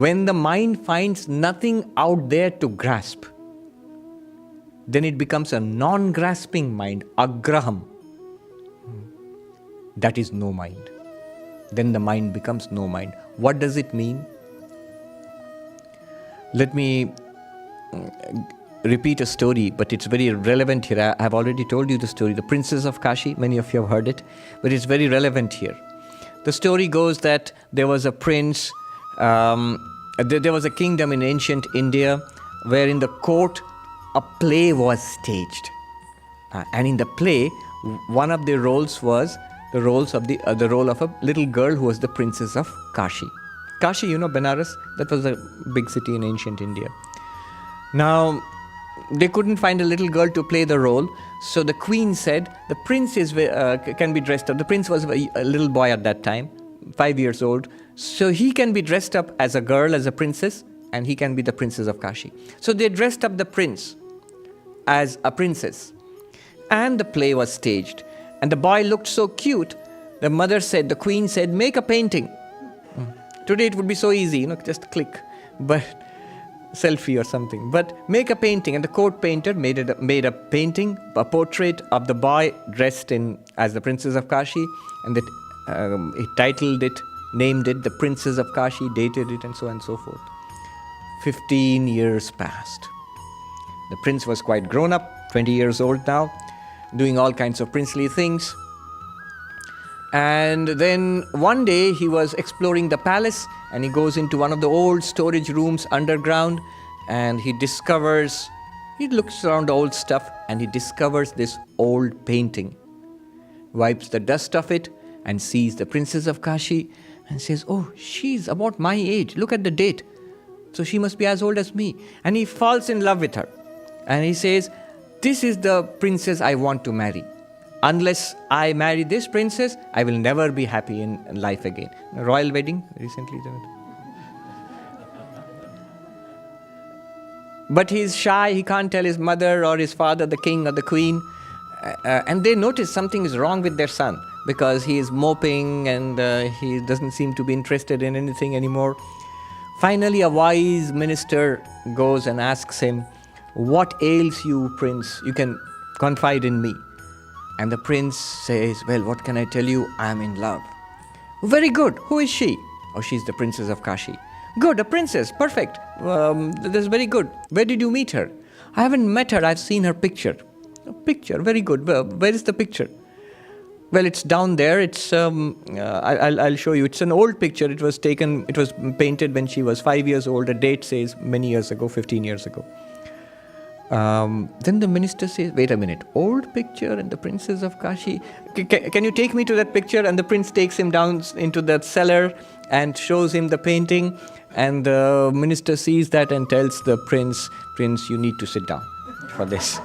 When the mind finds nothing out there to grasp, then it becomes a non-grasping mind, agraham. That is no mind. Then the mind becomes no mind. What does it mean? Let me repeat a story, but it's very relevant here. I have already told you the story, the Princess of Kashi. Many of you have heard it, but it's very relevant here. The story goes that there was a prince, there was a kingdom in ancient India where in the court a play was staged. And in the play, one of the roles was the role of a little girl who was the Princess of Kashi. Kashi, you know, Benares, that was a big city in ancient India. Now, they couldn't find a little girl to play the role, so the queen said the prince can be dressed up. The prince was a little boy at that time, 5 years old, so he can be dressed up as a girl, as a princess, and he can be the Princess of Kashi. So they dressed up the prince as a princess, and the play was staged. And the boy looked so cute, the queen said, make a painting. Today it would be so easy, just click, but selfie or something. But make a painting, and the court painter made a painting, a portrait of the boy dressed as the Princess of Kashi, and that he titled it, named it the Princess of Kashi, dated it, and so on and so forth. 15 years passed. The prince was quite grown up, 20 years old now, doing all kinds of princely things. And then one day he was exploring the palace, and he goes into one of the old storage rooms underground, and he looks around the old stuff, and he discovers this old painting, wipes the dust off it, and sees the Princess of Kashi, and says, oh, she's about my age, look at the date, so she must be as old as me. And he falls in love with her, and he says, this is the princess I want to marry. Unless I marry this princess, I will never be happy in life again. A royal wedding recently. But he's shy, he can't tell his mother or his father, the king or the queen. And they notice something is wrong with their son, because he is moping and he doesn't seem to be interested in anything anymore. Finally, a wise minister goes and asks him, what ails you, prince? You can confide in me. And the prince says, well, what can I tell you? I am in love. Very good. Who is she? Oh, she's the Princess of Kashi. Good, a princess. Perfect. That's very good. Where did you meet her? I haven't met her. I've seen her picture. A picture. Very good. Where is the picture? Well, it's down there. It's I'll show you. It's an old picture. It was painted when she was 5 years old. The date says many years ago, 15 years ago. Then the minister says, wait a minute, old picture and the Princess of Kashi. Can you take me to that picture? And the prince takes him down into that cellar and shows him the painting. And the minister sees that and tells the prince, you need to sit down for this.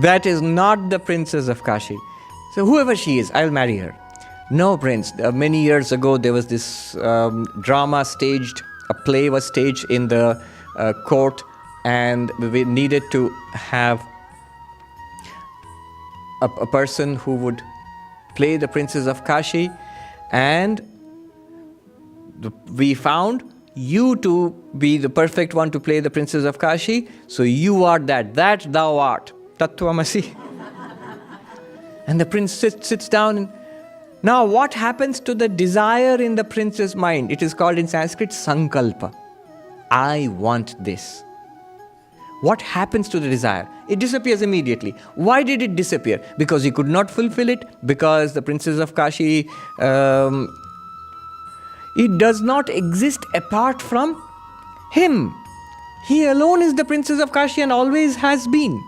That is not the Princess of Kashi. So whoever she is, I'll marry her. No, prince. Many years ago, there was this drama staged, a play was staged in the court, and we needed to have a person who would play the Princess of Kashi, and we found you to be the perfect one to play the Princess of Kashi, so you are that thou art. Tattvamasi. And the prince sits down, and now what happens to the desire in the prince's mind? It is called in Sanskrit sankalpa. I want this. What happens to the desire? It disappears immediately. Why did it disappear? Because he could not fulfill it, because the Princess of Kashi, it does not exist apart from him. He alone is the Princess of Kashi and always has been.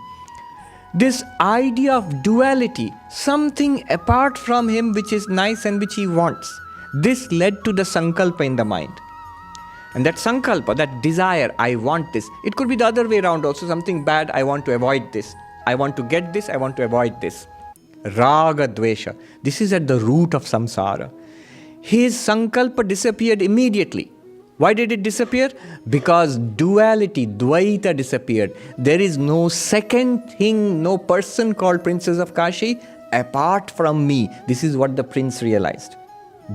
This idea of duality, something apart from him which is nice and which he wants, this led to the sankalpa in the mind. And that sankalpa, that desire, I want this. It could be the other way around also, something bad, I want to avoid this. I want to get this, I want to avoid this. Raga dvesha. This is at the root of samsara. His sankalpa disappeared immediately. Why did it disappear? Because duality, dvaita disappeared. There is no second thing, no person called Princess of Kashi apart from me. This is what the prince realized.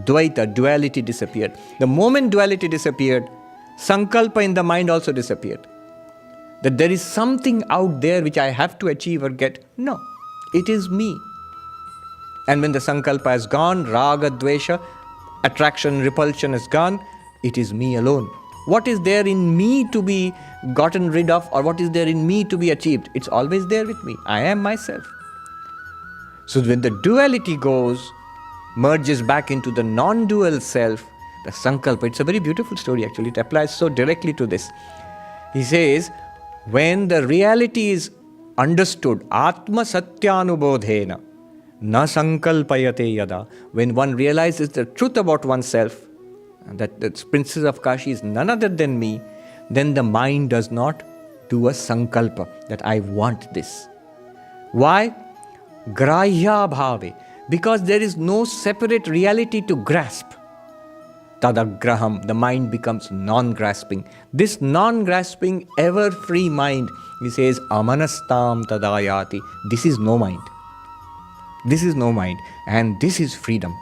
Dvaita, duality disappeared. The moment duality disappeared, sankalpa in the mind also disappeared. That there is something out there which I have to achieve or get. No, it is me. And when the sankalpa has gone, raga, dvesha, attraction, repulsion is gone, it is me alone. What is there in me to be gotten rid of, or what is there in me to be achieved? It's always there with me. I am myself. So when the duality goes, merges back into the non-dual self, the sankalpa, it's a very beautiful story actually, it applies so directly to this. He says, when the reality is understood, atma satyanubodhena, na sankalpayate yada, when one realizes the truth about oneself, that the Princess of Kashi is none other than me, then the mind does not do a sankalpa, that I want this. Why? Grahya bhave, because there is no separate reality to grasp. Tadagraham, the mind becomes non-grasping. This non-grasping, ever-free mind, he says, amanastam tadayati, this is no mind. This is no mind, and this is freedom.